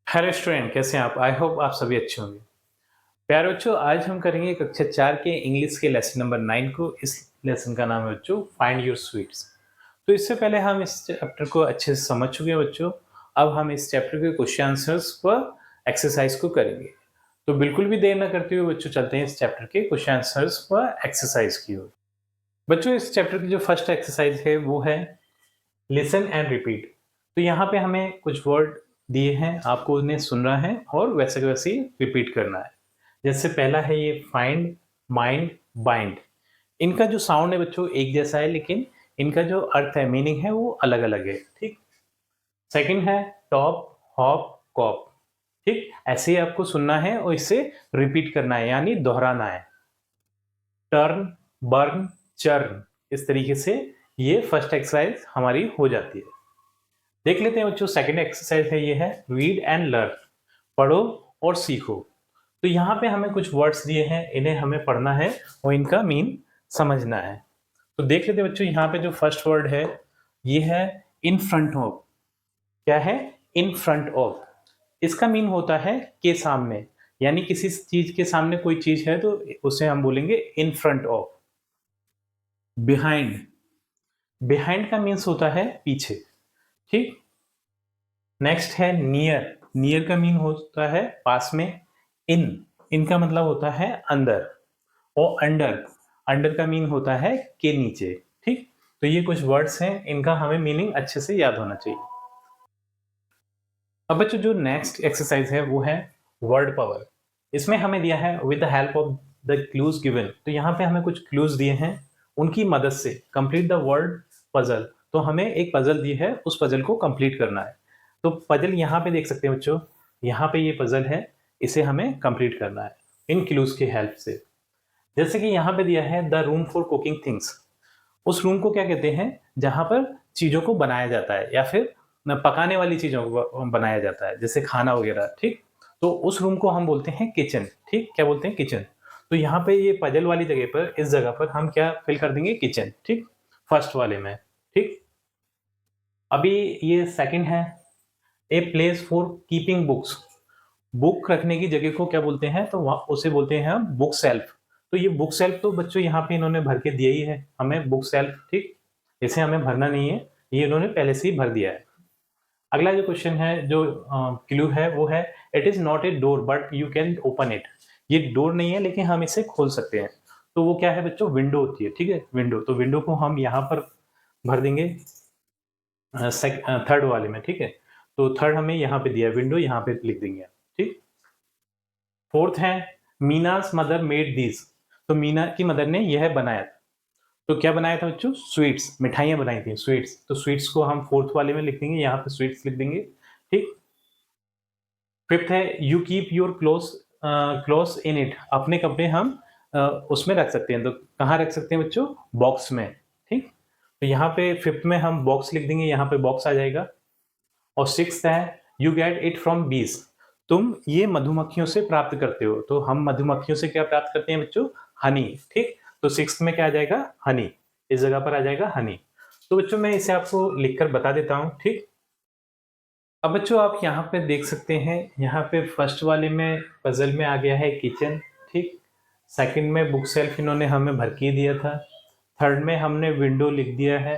Hello student, कैसे हैं आप? आई होप आप सभी अच्छे होंगे। प्यारे बच्चों, आज हम करेंगे कक्षा 4 के इंग्लिश के लेसन नंबर 9 को। इस लेसन का नाम है बच्चों फाइंड योर स्वीट्स। तो इससे पहले हम इस चैप्टर को अच्छे से समझ चुके हैं बच्चों। अब हम इस चैप्टर के क्वेश्चन आंसर्स पर एक्सरसाइज को करेंगे। तो बिल्कुल भी देर ना करते हुए बच्चों चलते हैं इस चैप्टर के क्वेश्चन आंसर्स पर एक्सरसाइज की ओर। बच्चों, इस चैप्टर की जो फर्स्ट एक्सरसाइज है वो है लिसन एंड रिपीट। तो यहाँ पे हमें कुछ वर्ड दिए हैं, आपको उन्हें सुनना है और वैसे के वैसे ही रिपीट करना है। जैसे पहला है ये फाइंड, माइंड, बाइंड। इनका जो साउंड है बच्चों एक जैसा है, लेकिन इनका जो अर्थ है, मीनिंग है, वो अलग अलग है। ठीक। सेकंड है टॉप, हॉप, कॉप। ठीक, ऐसे ही आपको सुनना है और इसे रिपीट करना है, यानी दोहराना है। Turn, burn, churn. इस तरीके से ये फर्स्ट एक्सरसाइज हमारी हो जाती है। देख लेते हैं बच्चों, सेकंड एक्सरसाइज है, ये है रीड एंड लर्न। पढ़ो और सीखो। तो यहाँ पे हमें कुछ वर्ड्स दिए हैं, इन्हें हमें पढ़ना है और इनका मीन समझना है। तो देख लेते हैं बच्चों, यहाँ पे जो फर्स्ट वर्ड है ये है इन फ्रंट ऑफ। क्या है? In front of. इसका मीन होता है के सामने, यानी किसी चीज के सामने कोई चीज है तो उसे हम बोलेंगे in front of. Behind, behind का मीन्स होता है पीछे। ठीक। नेक्स्ट है नियर। नियर का मीन होता है पास में। इन, इनका मतलब होता है अंदर। और अंडर, अंडर का मीन होता है के नीचे। ठीक। तो ये कुछ वर्ड्स हैं, इनका हमें मीनिंग अच्छे से याद होना चाहिए। अब बच्चों, जो नेक्स्ट एक्सरसाइज है वो है वर्ड पावर। इसमें हमें दिया है with the help of the clues given. तो यहाँ पे हमें कुछ क्लूज दिए हैं, उनकी मदद से कंप्लीट द वर्ड पजल। तो हमें एक पजल दी है, उस पजल को कंप्लीट करना है। तो पजल यहाँ पे देख सकते हैं बच्चों, यहाँ पे ये पजल है, इसे हमें कंप्लीट करना है इन क्लूज की हेल्प से। जैसे कि यहाँ पे दिया है the room for cooking things. उस रूम को क्या कहते हैं जहां पर चीजों को बनाया जाता है, या फिर पकाने वाली चीजों को बनाया जाता है, जैसे खाना वगैरह। ठीक। तो उस रूम को हम बोलते हैं किचन। ठीक, क्या बोलते हैं? किचन। तो यहाँ पे ये पजल वाली जगह पर, इस जगह पर हम क्या फिल कर देंगे? किचन। ठीक, फर्स्ट वाले में। ठीक। अभी ये सेकंड है a place for keeping books. Book रखने की जगह को क्या बोलते हैं? तो उसे बोलते हैं हम बुक सेल्फ। तो ये बुक सेल्फ तो बच्चों यहाँ पे इन्होंने भर के दिया ही है हमें, बुक सेल्फ। ठीक, इसे हमें भरना नहीं है, ये इन्होंने पहले से ही भर दिया है। अगला जो क्वेश्चन है, जो क्लू है, वो है it is not a door but you can open it. ये डोर नहीं है, लेकिन हम इसे खोल सकते हैं। तो वो क्या है बच्चों? विंडो होती है। ठीक है, विंडो। तो विंडो को हम यहाँ पर भर देंगे थर्ड वाले में। ठीक है, तो थर्ड हमें यहाँ पे दिया है, विंडो यहाँ पे लिख देंगे। ठीक। फोर्थ है मीनास मदर मेड दिस। तो मीना की मदर ने यह बनाया था। तो क्या बनाया था बच्चों? स्वीट्स, मिठाइयां बनाई थी, स्वीट्स। तो स्वीट्स को हम फोर्थ वाले में लिख देंगे, यहाँ पे स्वीट्स लिख देंगे। ठीक। फिफ्थ है you keep your cloth, cloth in it. अपने कपड़े हम उसमें रख सकते हैं। तो कहाँ रख सकते हैं बच्चों? बॉक्स में। ठीक। तो यहाँ पे फिफ्थ में हम बॉक्स लिख देंगे, यहाँ पे बॉक्स आ जाएगा। और सिक्स्थ है यू गेट इट फ्रॉम बीज। तुम ये मधुमक्खियों से प्राप्त करते हो। तो हम मधुमक्खियों से क्या प्राप्त करते हैं बच्चों? हनी। ठीक। तो सिक्स्थ में क्या आ जाएगा? हनी। इस जगह पर आ जाएगा हनी। तो बच्चों मैं इसे आपको लिखकर बता देता हूँ। ठीक। अब बच्चों आप यहाँ पे देख सकते हैं, यहाँ पे फर्स्ट वाले में पजल में आ गया है किचन। ठीक। सेकंड में बुक सेल्फ इन्होंने हमें भर के दिया था। थर्ड में हमने विंडो लिख दिया है।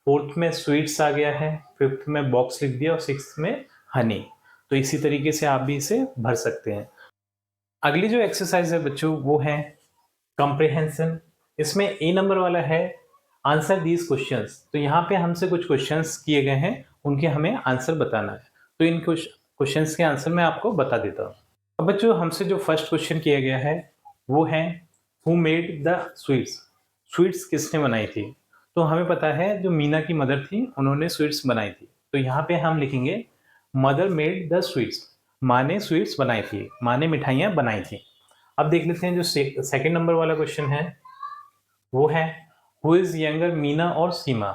फोर्थ में स्वीट्स आ गया है। फिफ्थ में बॉक्स लिख दिया और सिक्स में हनी। तो इसी तरीके से आप भी इसे भर सकते हैं। अगली जो एक्सरसाइज है बच्चों वो है कॉम्प्रिहेंशन। इसमें ए नंबर वाला है आंसर दीज क्वेश्चंस। तो यहाँ पे हमसे कुछ क्वेश्चंस किए गए हैं, उनके हमें आंसर बताना है। तो इन क्वेश्चंस के आंसर मैं आपको बता देता हूँ। अब बच्चों हमसे जो फर्स्ट क्वेश्चन किया गया है वो है who made the sweets. Sweets किसने बनाई थी? तो हमें पता है जो मीना की मदर थी उन्होंने स्वीट्स बनाई थी। तो यहाँ पे हम लिखेंगे मदर मेड द स्वीट्स। माँ ने स्वीट्स बनाई थी, माँ ने मिठाइयाँ बनाई थी। अब देख लेते हैं जो सेकंड नंबर वाला क्वेश्चन है वो है हु इज यंगर मीना और सीमा।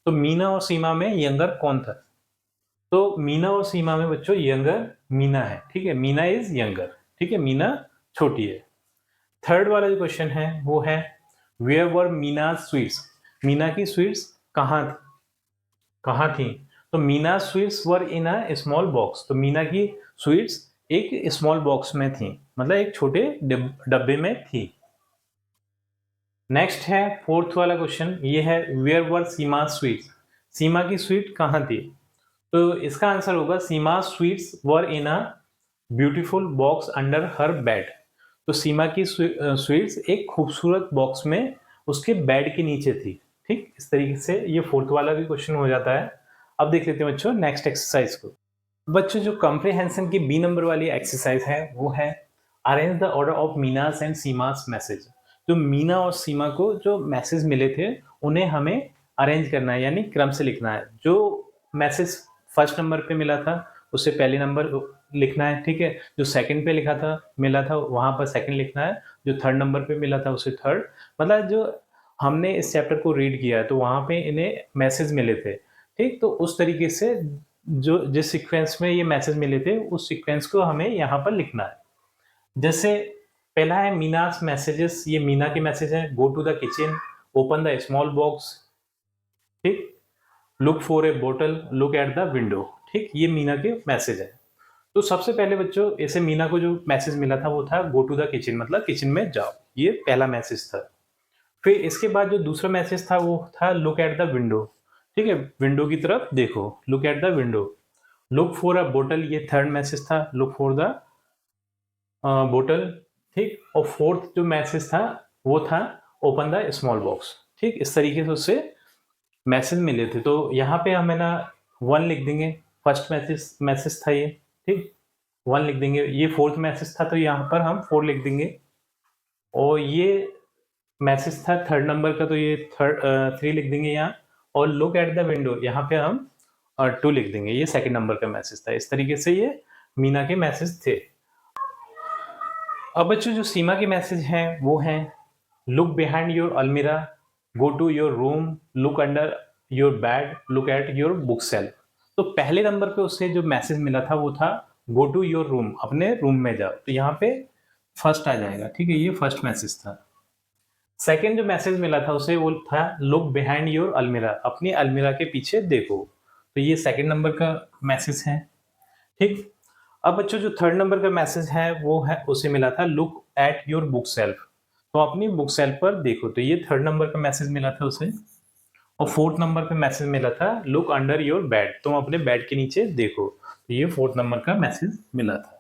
तो मीना और सीमा में यंगर कौन था? तो मीना और सीमा में बच्चों यंगर मीना है। ठीक है, मीना इज यंगर। ठीक है, मीना छोटी है। थर्ड वाला जो क्वेश्चन है वो है where were Meena sweets. Meena की स्वीट्स कहाँ थी? तो Meena sweets were in a small box, तो मीना की स्वीट्स एक स्मॉल बॉक्स में थी, मतलब एक छोटे डब्बे में थी। नेक्स्ट है फोर्थ वाला क्वेश्चन, ये है वेयर वर सीमा स्वीट्स, सीमा की स्वीट कहाँ थी? तो इसका आंसर होगा Seema sweets were in a beautiful box under her bed. तो सीमा की स्वीट्स एक खूबसूरत बॉक्स में उसके बेड के नीचे थी। ठीक, इस तरीके से ये फोर्थ वाला भी क्वेश्चन हो जाता है। अब देख लेते हैं बच्चों नेक्स्ट एक्सरसाइज को। बच्चों जो कॉम्प्रिहेंशन की बी नंबर वाली एक्सरसाइज है वो है arrange the order of Meena's and Seema's message. जो मीना और सीमा को जो मैसेज मिले थे उन्हें हमें अरेंज करना है, यानी क्रम से लिखना है। जो मैसेज फर्स्ट नंबर पे मिला था उसे पहले नंबर लिखना है, ठीक है। जो सेकंड पे लिखा था मिला था वहां पर सेकंड लिखना है। जो थर्ड नंबर पे मिला था उसे थर्ड, मतलब जो हमने इस चैप्टर को रीड किया है तो वहां पे इन्हें मैसेज मिले थे। ठीक, तो उस तरीके से जो जिस सीक्वेंस में ये मैसेज मिले थे उस सीक्वेंस को हमें यहाँ पर लिखना है। जैसे पहला है मीनास मैसेजेस, ये मीना के मैसेज है। Go to the kitchen, open the small box, ठीक, look for a bottle, look at the window. ठीक, ये मीना के मैसेज है। तो सबसे पहले बच्चों ऐसे मीना को जो मैसेज मिला था वो था गो टू द किचन, मतलब किचन में जाओ, ये पहला मैसेज था। फिर इसके बाद जो दूसरा मैसेज था वो था लुक एट द विंडो, ठीक है, विंडो की तरफ देखो, look at the window. Look for a bottle, ये थर्ड मैसेज था, लुक फॉर द बोटल। ठीक, और फोर्थ जो मैसेज था वो था ओपन द स्मॉल बॉक्स। ठीक, इस तरीके से उससे मैसेज मिले थे। तो यहाँ पे हमें ना 1 लिख देंगे, फर्स्ट मैसेज था ये, ठीक, 1 लिख देंगे। ये फोर्थ मैसेज था तो यहाँ पर हम 4 लिख देंगे। और ये मैसेज था थर्ड नंबर का तो ये 3 लिख देंगे यहाँ। और लुक एट द विंडो यहाँ पे हम 2 लिख देंगे, ये सेकंड नंबर का मैसेज था। इस तरीके से ये मीना के मैसेज थे। अब बच्चों जो सीमा के मैसेज हैं वो हैं look behind your almirah, go to your room, look under your bed, look at your bookshelf. तो पहले नंबर पे उससे जो मैसेज मिला था वो था गो टू योर रूम, अपने रूम में जाओ, तो यहाँ पे फर्स्ट आ जाएगा, ठीक है, ये फर्स्ट मैसेज था। सेकेंड जो मैसेज मिला था उसे वो था लुक बिहाइंड योर अलमीरा, अपनी अलमीरा के पीछे देखो, तो ये सेकेंड नंबर का मैसेज है। ठीक, अब बच्चों जो थर्ड नंबर का मैसेज है वो है उसे मिला था look at your bookshelf, तो अपनी बुक सेल्फ पर देखो, तो ये थर्ड नंबर का मैसेज मिला था उसे। और फोर्थ नंबर पे मैसेज मिला था लुक अंडर योर बेड, तुम अपने बेड के नीचे देखो, तो ये फोर्थ नंबर का मैसेज मिला था।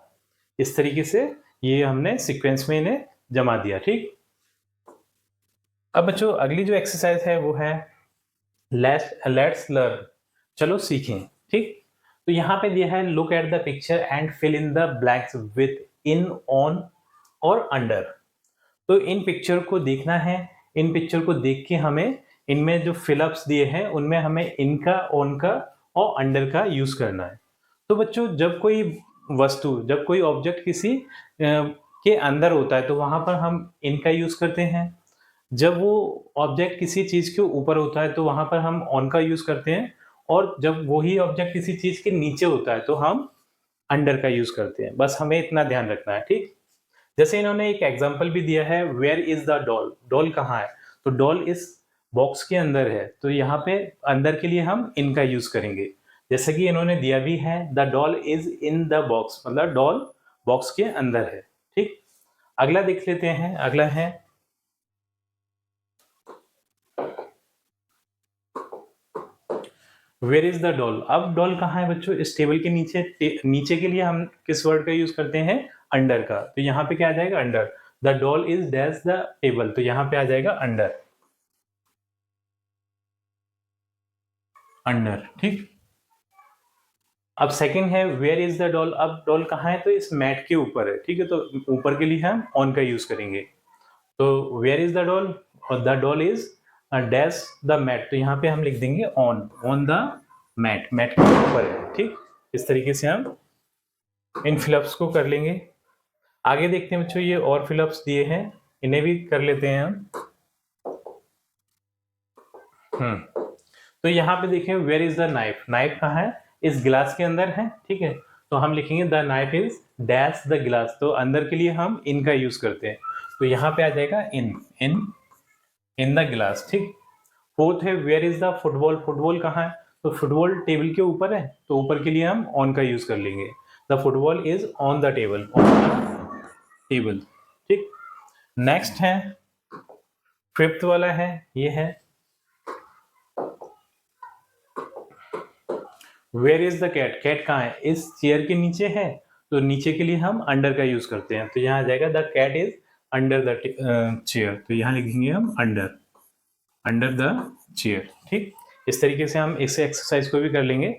इस तरीके से ये हमने सीक्वेंस में इन्हें जमा दिया। ठीक, अब बच्चों अगली जो एक्सरसाइज है वो है लेट्स लर्न, चलो सीखें। ठीक, तो यहाँ पे दिया है look at the picture and fill in the blanks with in, on और अंडर। तो इन पिक्चर को देखना है, इन पिक्चर को देख के हमें इनमें जो फिलअप्स दिए हैं उनमें हमें इनका, ऑन का और अंडर का यूज करना है। तो बच्चों जब कोई वस्तु, जब कोई ऑब्जेक्ट किसी के अंदर होता है तो वहां पर हम इनका यूज करते हैं। जब वो ऑब्जेक्ट किसी चीज के ऊपर होता है तो वहां पर हम ऑन का यूज करते हैं। और जब वही ऑब्जेक्ट किसी चीज के नीचे होता है तो हम अंडर का यूज करते हैं। बस हमें इतना ध्यान रखना है। ठीक, जैसे इन्होंने एक एग्जांपल भी दिया है where is the doll, doll कहाँ है, तो डॉल इस बॉक्स के अंदर है, तो यहाँ पे अंदर के लिए हम इनका यूज करेंगे। जैसे कि इन्होंने दिया भी है the doll is in the box, मतलब डॉल बॉक्स के अंदर है। ठीक, अगला देख लेते हैं। अगला है वेयर इज द डॉल। अब डॉल कहाँ है बच्चों, इस टेबल के नीचे, नीचे के लिए हम किस वर्ड का यूज करते हैं, अंडर का, तो यहाँ पे क्या आ जाएगा, under. The doll is dash the table, तो यहाँ पे आ जाएगा अंडर, अंडर। ठीक, अब सेकंड है वेयर इज द डॉल। अब डॉल कहाँ है, तो इस मैट के ऊपर है, ठीक है, तो ऊपर के लिए हम ऑन का यूज करेंगे। तो वेयर इज द डॉल, और the doll is dash the mat, तो यहाँ पे हम लिख देंगे ऑन द मैट, मैट के ऊपर है। ठीक, इस तरीके से हम इन फिलअप्स को कर लेंगे। आगे देखते हैं बच्चों, ये और फिलअप्स दिए हैं, इन्हें भी कर लेते हैं हम। तो यहाँ पे देखें where is the knife, knife कहाँ है, इस गिलास के अंदर है, ठीक है, तो हम लिखेंगे the knife is dash the गिलास, तो अंदर के लिए हम इन का यूज करते हैं, तो यहाँ पे आ जाएगा इन द गिलास। ठीक, फोर्थ है where is the football, football कहाँ है, तो फुटबॉल टेबल के ऊपर है, तो ऊपर के लिए हम ऑन का यूज कर लेंगे। The football is on the table, on the table. ठीक, नेक्स्ट है फिफ्थ वाला है, ये है where is the cat. Cat कहाँ है? इस चेयर के नीचे है, तो नीचे के लिए हम अंडर का यूज करते हैं, तो यहाँ आ जाएगा the cat is under the chair, तो यहाँ लिखेंगे हम अंडर, अंडर द चेयर। ठीक, इस तरीके से हम इस एक्सरसाइज को भी कर लेंगे।